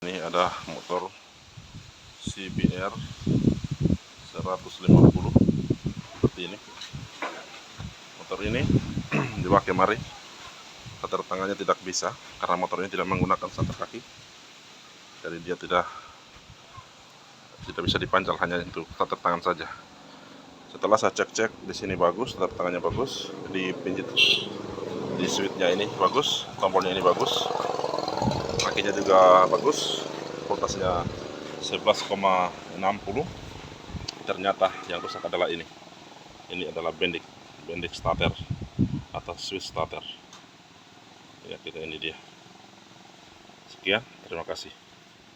Ini ada motor CBR 150 seperti ini. Motor ini dipakai mari, starter tangannya tidak bisa karena motor ini tidak menggunakan starter kaki, jadi dia tidak bisa dipancal, hanya untuk starter tangan saja. Setelah saya cek di sini bagus, starter tangannya bagus, dipinjit di switchnya ini bagus, tombolnya ini bagus, kakinya juga bagus, voltasenya 11,60. Ternyata yang rusak adalah ini adalah bendik starter atau switch starter ya. Ini dia. Sekian, terima kasih.